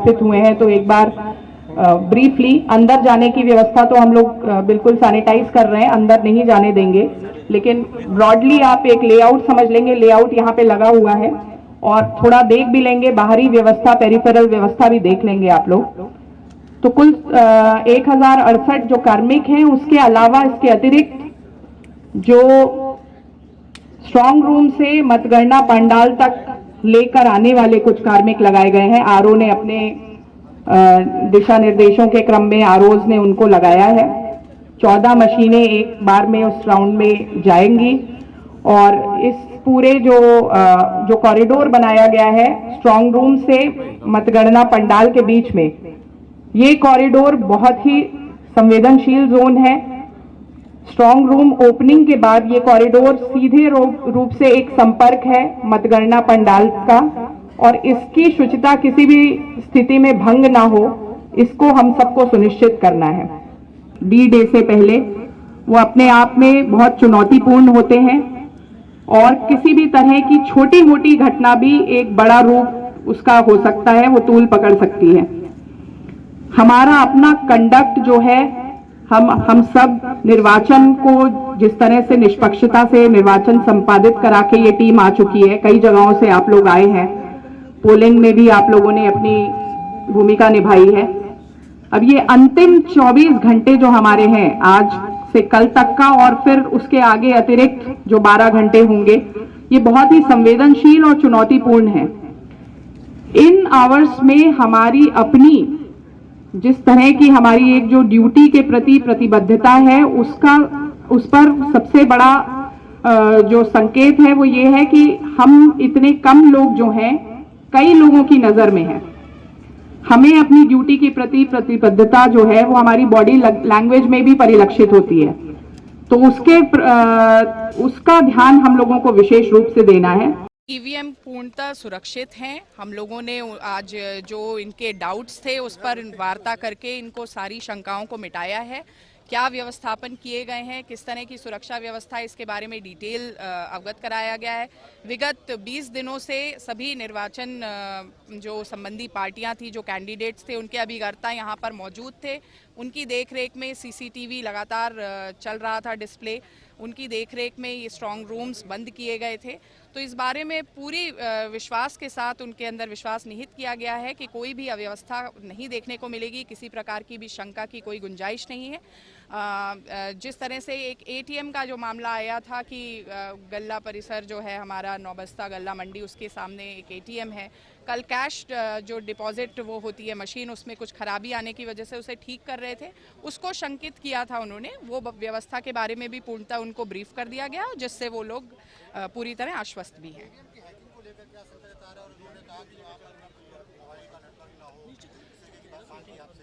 उपस्थित हुए हैं, तो एक बार ब्रीफली अंदर जाने की व्यवस्था तो हम लोग बिल्कुल सैनिटाइज कर रहे हैं, अंदर नहीं जाने देंगे, लेकिन ब्रॉडली आप एक लेआउट समझ लेंगे, लेआउट यहाँ पे लगा हुआ है और थोड़ा देख भी लेंगे, बाहरी व्यवस्था, पेरिफेरल व्यवस्था भी देख लेंगे आप लोग। तो कुल 1068 जो कार्मिक हैं, उसके अलावा इसके अतिरिक्त जो स्ट्रांग रूम से मतगणना पंडाल तक लेकर आने वाले कुछ कार्मिक लगाए गए हैं। आरओ ने अपने दिशा निर्देशों के क्रम में आरओज ने उनको लगाया है। 14 मशीनें एक बार में उस राउंड में जाएंगी और इस पूरे जो कॉरिडोर बनाया गया है स्ट्रांग रूम से मतगणना पंडाल के बीच में, ये कॉरिडोर बहुत ही संवेदनशील जोन है। स्ट्रांग रूम ओपनिंग के बाद ये कॉरिडोर सीधे रूप से एक संपर्क है मतगणना पंडाल का और इसकी शुचिता किसी भी स्थिति में भंग ना हो, इसको हम सबको सुनिश्चित करना है। डी डे से पहले वो अपने आप में बहुत चुनौतीपूर्ण होते हैं और किसी भी तरह की छोटी मोटी घटना भी एक बड़ा रूप उसका हो सकता है, वो तूल पकड़ सकती है। हमारा अपना कंडक्ट जो है, हम सब निर्वाचन को जिस तरह से निष्पक्षता से निर्वाचन संपादित करा के ये टीम आ चुकी है, कई जगहों से आप लोग आए हैं, पोलिंग में भी आप लोगों ने अपनी भूमिका निभाई है। अब ये अंतिम 24 घंटे जो हमारे हैं आज से कल तक का और फिर उसके आगे अतिरिक्त जो 12 घंटे होंगे, ये बहुत ही संवेदनशील और चुनौतीपूर्ण है। इन आवर्स में हमारी अपनी जिस तरह की हमारी एक जो ड्यूटी के प्रति प्रतिबद्धता है, उस पर सबसे बड़ा जो संकेत है वो ये है कि हम इतने कम लोग जो हैं, कई लोगों की नजर में है। हमें अपनी ड्यूटी के प्रति प्रतिबद्धता जो है वो हमारी बॉडी लैंग्वेज में भी परिलक्षित होती है, तो उसका ध्यान हम लोगों को विशेष रूप से देना है। ईवीएम पूर्णतः सुरक्षित हैं। हम लोगों ने आज जो इनके डाउट्स थे उस पर वार्ता करके इनको सारी शंकाओं को मिटाया है। क्या व्यवस्थापन किए गए हैं, किस तरह की सुरक्षा व्यवस्था, इसके बारे में डिटेल अवगत कराया गया है। विगत 20 दिनों से सभी निर्वाचन जो संबंधी पार्टियां थी, जो कैंडिडेट्स थे, उनके अभिकर्ता यहाँ पर मौजूद थे। उनकी देखरेख में सीसीटीवी लगातार चल रहा था डिस्प्ले, उनकी देखरेख में ये स्ट्रांग रूम्स बंद किए गए थे। तो इस बारे में पूरी विश्वास के साथ उनके अंदर विश्वास निहित किया गया है कि कोई भी अव्यवस्था नहीं देखने को मिलेगी, किसी प्रकार की भी शंका की कोई गुंजाइश नहीं है। जिस तरह से एक एटीएम का जो मामला आया था कि गल्ला परिसर जो है हमारा नौबस्ता गल्ला मंडी, उसके सामने एक एटीएम है, कल कैश जो डिपॉजिट वो होती है मशीन, उसमें कुछ खराबी आने की वजह से उसे ठीक कर रहे थे, उसको शंकित किया था उन्होंने। वो व्यवस्था के बारे में भी पूर्णतः उनको ब्रीफ कर दिया गया, जिससे वो लोग पूरी तरह आश्वस्त भी हैं।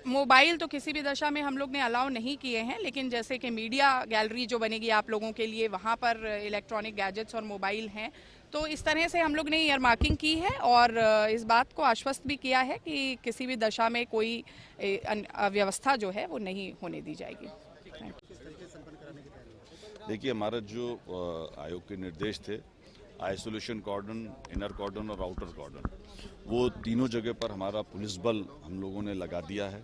मोबाइल तो किसी भी दशा में हम लोग ने अलाउ नहीं किए हैं, लेकिन जैसे कि मीडिया गैलरी जो बनेगी आप लोगों के लिए, वहाँ पर इलेक्ट्रॉनिक गैजेट्स और मोबाइल हैं, तो इस तरह से हम लोग ने ईयर मार्किंग की है और इस बात को आश्वस्त भी किया है कि किसी भी दशा में कोई अव्यवस्था जो है वो नहीं होने दी जाएगी। देखिए, हमारा जो आयोग के निर्देश थे, आइसोलेशन कॉर्डन, इनर कॉर्डन और आउटर कॉर्डन, वो तीनों जगह पर हमारा पुलिस बल हम लोगों ने लगा दिया है।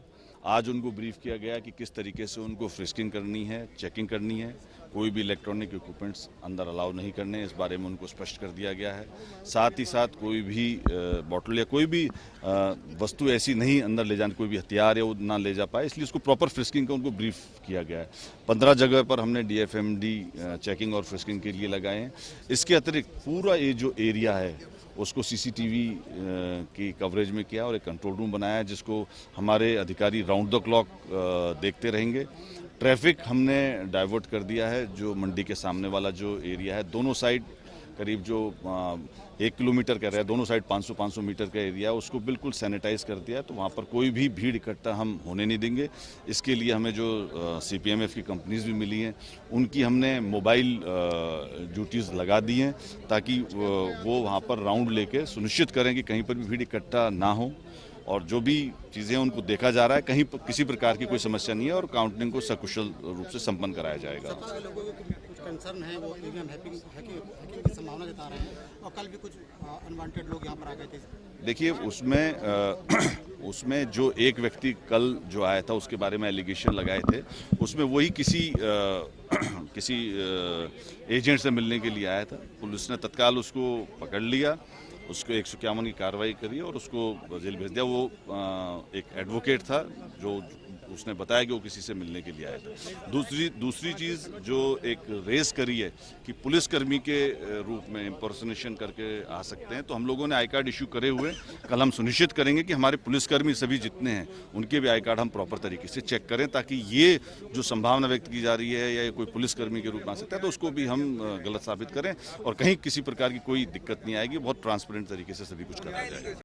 आज उनको ब्रीफ किया गया कि किस तरीके से उनको फ्रिस्किंग करनी है, चेकिंग करनी है, कोई भी इलेक्ट्रॉनिक इक्विपमेंट्स अंदर अलाउ नहीं करने, इस बारे में उनको स्पष्ट कर दिया गया है। साथ ही साथ कोई भी बॉटल या कोई भी वस्तु ऐसी नहीं अंदर ले जाने, कोई भी हथियार या वो ना ले जा पाए, इसलिए उसको प्रॉपर फ्रिस्किंग का उनको ब्रीफ किया गया है। 15 जगह पर हमने DFMD चेकिंग और फ्रिस्किंग के लिए लगाए हैं। इसके अतिरिक्त पूरा ये जो एरिया है उसको CCTV की कवरेज में किया और एक कंट्रोल रूम बनाया है, जिसको हमारे अधिकारी राउंड द क्लॉक देखते रहेंगे। ट्रैफिक हमने डाइवर्ट कर दिया है। जो मंडी के सामने वाला जो एरिया है, दोनों साइड करीब जो 1 किलोमीटर का रहा है, दोनों साइड 500 मीटर का एरिया, उसको बिल्कुल सैनिटाइज कर दिया है। तो वहाँ पर कोई भी भीड़ इकट्ठा हम होने नहीं देंगे। इसके लिए हमें जो CPMF की कंपनीज भी मिली हैं, उनकी हमने मोबाइल ड्यूटीज़ लगा दी हैं, ताकि वो वहाँ पर राउंड लेके सुनिश्चित करें कि कहीं पर भी भीड़ इकट्ठा ना हो और जो भी चीज़ें उनको देखा जा रहा है, कहीं किसी प्रकार की कोई समस्या नहीं है और काउंटिंग को सकुशल रूप से संपन्न कराया जाएगा। कंसर्न है वो ईवीएम हैकिंग की संभावना जता रहे हैं और कल भी कुछ अनवांटेड लोग यहाँ पर आ गए थे। देखिए उसमें जो एक व्यक्ति कल जो आया था उसके बारे में एलिगेशन लगाए थे, उसमें वही किसी एजेंट से मिलने के लिए आया था। पुलिस ने तत्काल उसको पकड़ लिया, उसको 151 की कार्रवाई करी और उसको जेल भेज दिया। वो एक एडवोकेट था जो उसने बताया कि वो किसी से मिलने के लिए आया था। दूसरी चीज़ जो एक रेस करी है कि पुलिसकर्मी के रूप में इम्पर्सनेशन करके आ सकते हैं, तो हम लोगों ने आई कार्ड इशू करे हुए। कल हम सुनिश्चित करेंगे कि हमारे पुलिसकर्मी सभी जितने हैं उनके भी आई कार्ड हम प्रॉपर तरीके से चेक करें, ताकि ये जो संभावना व्यक्त की जा रही है या कोई पुलिसकर्मी के रूप में आ सकता है तो उसको भी हम गलत साबित करें और कहीं किसी प्रकार की कोई दिक्कत नहीं आएगी। बहुत ट्रांसपेरेंट तरीके से सभी कुछ कराया जाएगा।